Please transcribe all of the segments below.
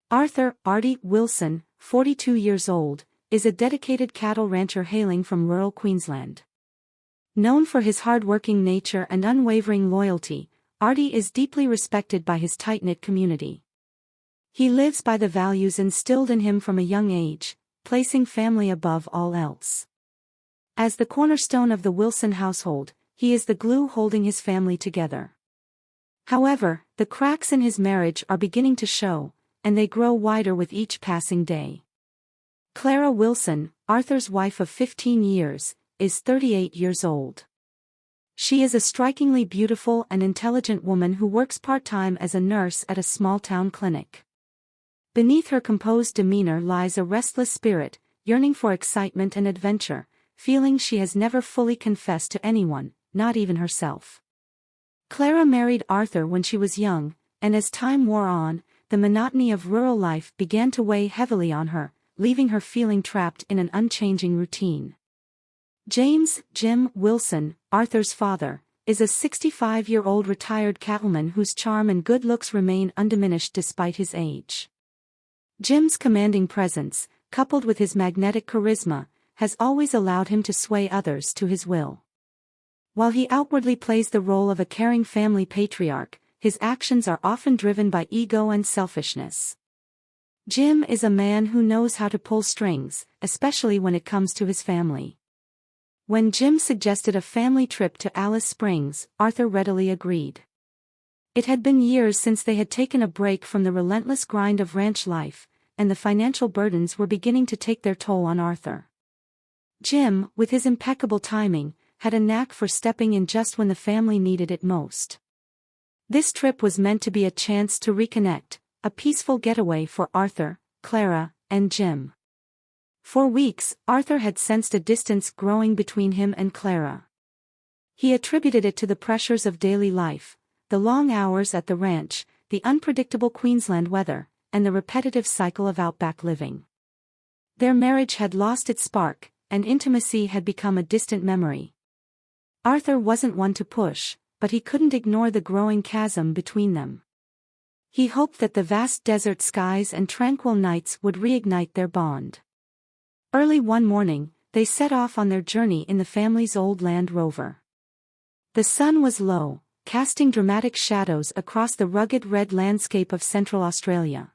Arthur "Artie" Wilson, 42 years old, is a dedicated cattle rancher hailing from rural Queensland. Known for his hardworking nature and unwavering loyalty, Artie is deeply respected by his tight-knit community. He lives by the values instilled in him from a young age, placing family above all else. As the cornerstone of the Wilson household, he is the glue holding his family together. However, the cracks in his marriage are beginning to show, and they grow wider with each passing day. Clara Wilson, Arthur's wife of 15 years, is 38 years old. She is a strikingly beautiful and intelligent woman who works part-time as a nurse at a small-town clinic. Beneath her composed demeanor lies a restless spirit, yearning for excitement and adventure, feeling she has never fully confessed to anyone, not even herself. Clara married Arthur when she was young, and as time wore on, the monotony of rural life began to weigh heavily on her, leaving her feeling trapped in an unchanging routine. James "Jim" Wilson, Arthur's father, is a 65-year-old retired cattleman whose charm and good looks remain undiminished despite his age. Jim's commanding presence, coupled with his magnetic charisma, has always allowed him to sway others to his will. While he outwardly plays the role of a caring family patriarch, his actions are often driven by ego and selfishness. Jim is a man who knows how to pull strings, especially when it comes to his family. When Jim suggested a family trip to Alice Springs, Arthur readily agreed. It had been years since they had taken a break from the relentless grind of ranch life, and the financial burdens were beginning to take their toll on Arthur. Jim, with his impeccable timing, had a knack for stepping in just when the family needed it most. This trip was meant to be a chance to reconnect, a peaceful getaway for Arthur, Clara, and Jim. For weeks, Arthur had sensed a distance growing between him and Clara. He attributed it to the pressures of daily life, the long hours at the ranch, the unpredictable Queensland weather, and the repetitive cycle of outback living. Their marriage had lost its spark, and intimacy had become a distant memory. Arthur wasn't one to push, but he couldn't ignore the growing chasm between them. He hoped that the vast desert skies and tranquil nights would reignite their bond. Early one morning, they set off on their journey in the family's old Land Rover. The sun was low, casting dramatic shadows across the rugged red landscape of Central Australia.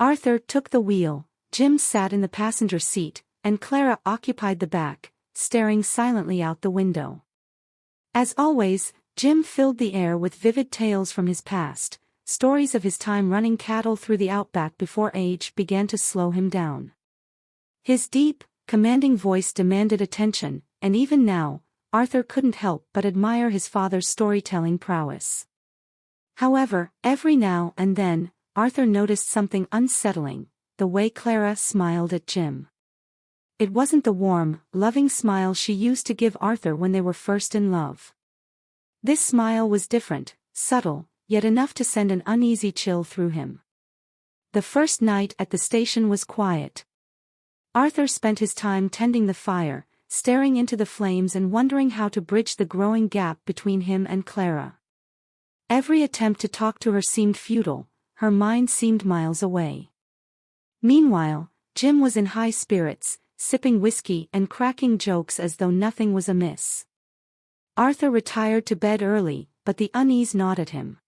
Arthur took the wheel, Jim sat in the passenger seat, and Clara occupied the back, staring silently out the window. As always, Jim filled the air with vivid tales from his past, stories of his time running cattle through the outback before age began to slow him down. His deep, commanding voice demanded attention, and even now, Arthur couldn't help but admire his father's storytelling prowess. However, every now and then, Arthur noticed something unsettling: the way Clara smiled at Jim. It wasn't the warm, loving smile she used to give Arthur when they were first in love. This smile was different, subtle, yet enough to send an uneasy chill through him. The first night at the station was quiet. Arthur spent his time tending the fire, staring into the flames and wondering how to bridge the growing gap between him and Clara. Every attempt to talk to her seemed futile, her mind seemed miles away. Meanwhile, Jim was in high spirits, sipping whiskey and cracking jokes as though nothing was amiss. Arthur retired to bed early, but the unease gnawed at him.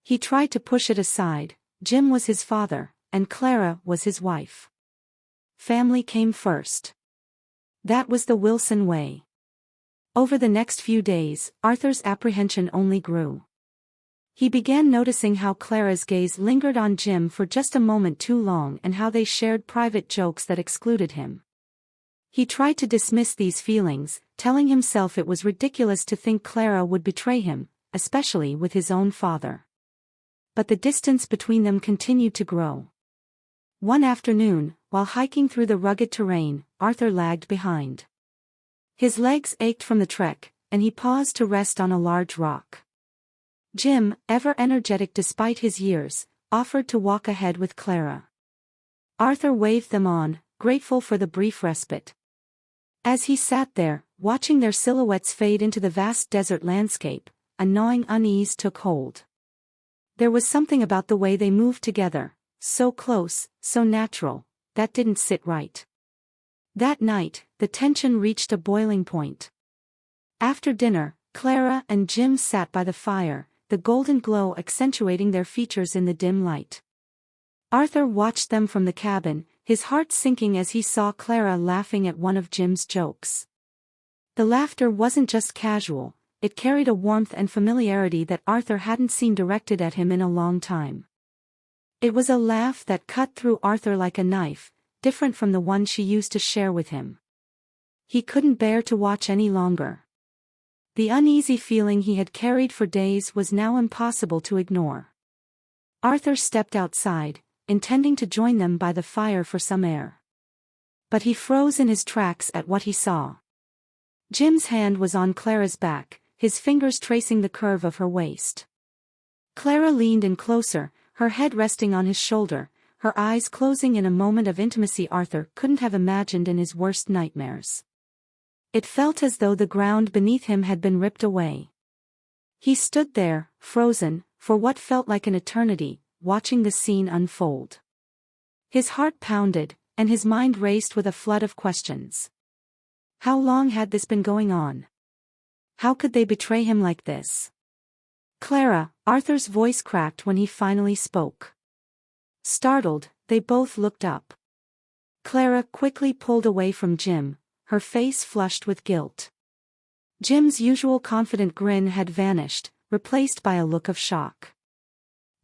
He tried to push it aside. Jim was his father, and Clara was his wife. Family came first. That was the Wilson way. Over the next few days, Arthur's apprehension only grew. He began noticing how Clara's gaze lingered on Jim for just a moment too long and how they shared private jokes that excluded him. He tried to dismiss these feelings, telling himself it was ridiculous to think Clara would betray him, especially with his own father. But the distance between them continued to grow. One afternoon, while hiking through the rugged terrain, Arthur lagged behind. His legs ached from the trek, and he paused to rest on a large rock. Jim, ever energetic despite his years, offered to walk ahead with Clara. Arthur waved them on, grateful for the brief respite. As he sat there, watching their silhouettes fade into the vast desert landscape, a gnawing unease took hold. There was something about the way they moved together, So close, so natural, that didn't sit right. That night, the tension reached a boiling point. After dinner, Clara and Jim sat by the fire, the golden glow accentuating their features in the dim light. Arthur watched them from the cabin, his heart sinking as he saw Clara laughing at one of Jim's jokes. The laughter wasn't just casual, it carried a warmth and familiarity that Arthur hadn't seen directed at him in a long time. It was a laugh that cut through Arthur like a knife, different from the one she used to share with him. He couldn't bear to watch any longer. The uneasy feeling he had carried for days was now impossible to ignore. Arthur stepped outside, intending to join them by the fire for some air. But he froze in his tracks at what he saw. Jim's hand was on Clara's back, his fingers tracing the curve of her waist. Clara leaned in closer, her head resting on his shoulder, her eyes closing in a moment of intimacy Arthur couldn't have imagined in his worst nightmares. It felt as though the ground beneath him had been ripped away. He stood there, frozen, for what felt like an eternity, watching the scene unfold. His heart pounded, and his mind raced with a flood of questions. How long had this been going on? How could they betray him like this? Clara, Arthur's voice cracked when he finally spoke. Startled, they both looked up. Clara quickly pulled away from Jim, her face flushed with guilt. Jim's usual confident grin had vanished, replaced by a look of shock.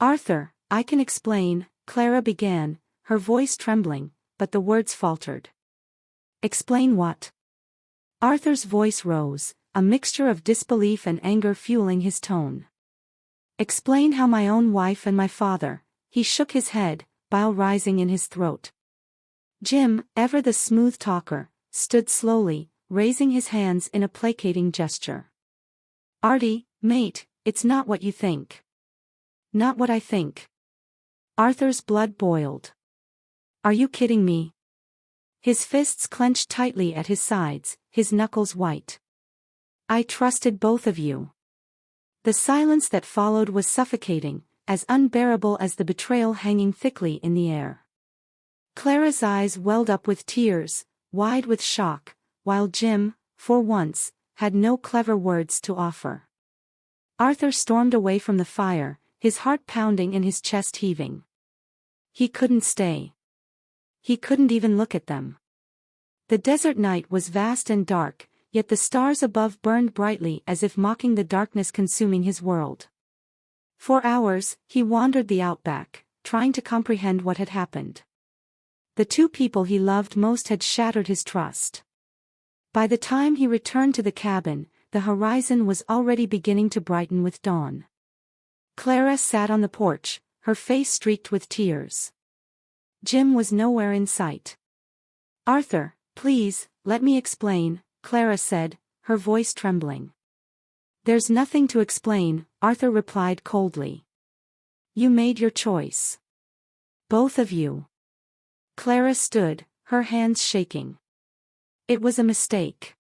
Arthur, I can explain, Clara began, her voice trembling, but the words faltered. Explain what? Arthur's voice rose, a mixture of disbelief and anger fueling his tone. Explain how my own wife and my father, he shook his head, bile rising in his throat. Jim, ever the smooth talker, stood slowly, raising his hands in a placating gesture. Artie, mate, it's not what you think. Not what I think. Arthur's blood boiled. Are you kidding me? His fists clenched tightly at his sides, his knuckles white. I trusted both of you. The silence that followed was suffocating, as unbearable as the betrayal hanging thickly in the air. Clara's eyes welled up with tears, wide with shock, while Jim, for once, had no clever words to offer. Arthur stormed away from the fire, his heart pounding and his chest heaving. He couldn't stay. He couldn't even look at them. The desert night was vast and dark, yet the stars above burned brightly as if mocking the darkness consuming his world. For hours, he wandered the outback, trying to comprehend what had happened. The two people he loved most had shattered his trust. By the time he returned to the cabin, the horizon was already beginning to brighten with dawn. Clara sat on the porch, her face streaked with tears. Jim was nowhere in sight. Arthur, please, let me explain, Clara said, her voice trembling. There's nothing to explain, Arthur replied coldly. You made your choice. Both of you. Clara stood, her hands shaking. It was a mistake.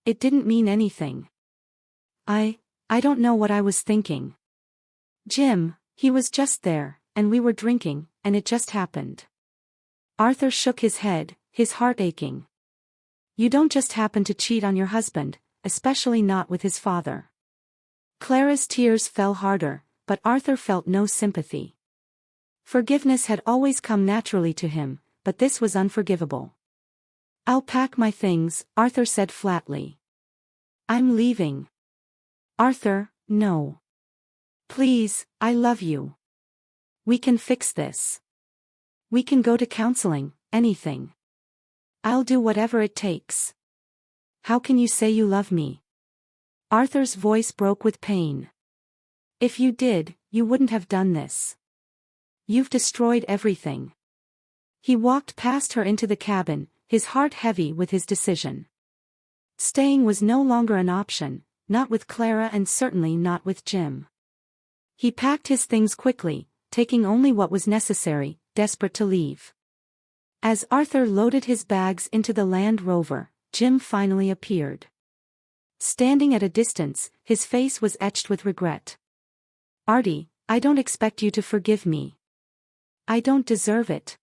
It didn't mean anything. I don't know what I was thinking. Jim, he was just there, and we were drinking, and it just happened. Arthur shook his head, his heart aching. You don't just happen to cheat on your husband, especially not with his father. Clara's tears fell harder, but Arthur felt no sympathy. Forgiveness had always come naturally to him, but this was unforgivable. I'll pack my things, Arthur said flatly. I'm leaving. Arthur, no. Please, I love you. We can fix this. We can go to counseling, anything. I'll do whatever it takes. How can you say you love me? Arthur's voice broke with pain. If you did, you wouldn't have done this. You've destroyed everything. He walked past her into the cabin, his heart heavy with his decision. Staying was no longer an option, not with Clara and certainly not with Jim. He packed his things quickly, taking only what was necessary, desperate to leave. As Arthur loaded his bags into the Land Rover, Jim finally appeared. Standing at a distance, his face was etched with regret. Artie, I don't expect you to forgive me. I don't deserve it.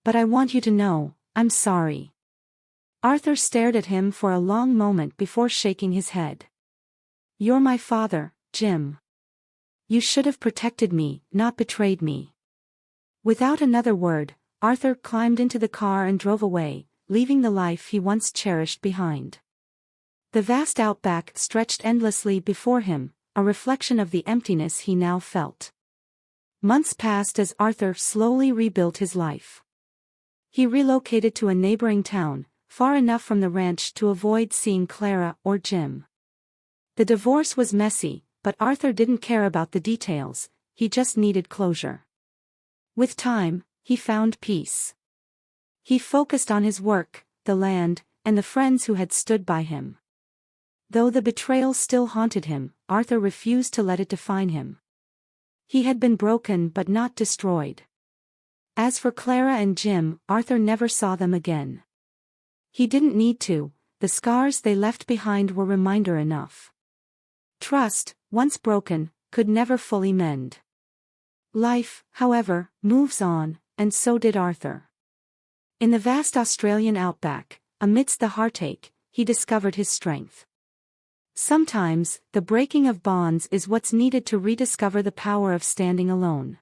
But I want you to know, I'm sorry. Arthur stared at him for a long moment before shaking his head. You're my father, Jim. You should have protected me, not betrayed me. Without another word, Arthur climbed into the car and drove away, leaving the life he once cherished behind. The vast outback stretched endlessly before him, a reflection of the emptiness he now felt. Months passed as Arthur slowly rebuilt his life. He relocated to a neighboring town, far enough from the ranch to avoid seeing Clara or Jim. The divorce was messy, but Arthur didn't care about the details, he just needed closure. With time, he found peace. He focused on his work, the land, and the friends who had stood by him. Though the betrayal still haunted him, Arthur refused to let it define him. He had been broken but not destroyed. As for Clara and Jim, Arthur never saw them again. He didn't need to, the scars they left behind were reminder enough. Trust, once broken, could never fully mend. Life, however, moves on, and so did Arthur. In the vast Australian outback, amidst the heartache, he discovered his strength. Sometimes, the breaking of bonds is what's needed to rediscover the power of standing alone.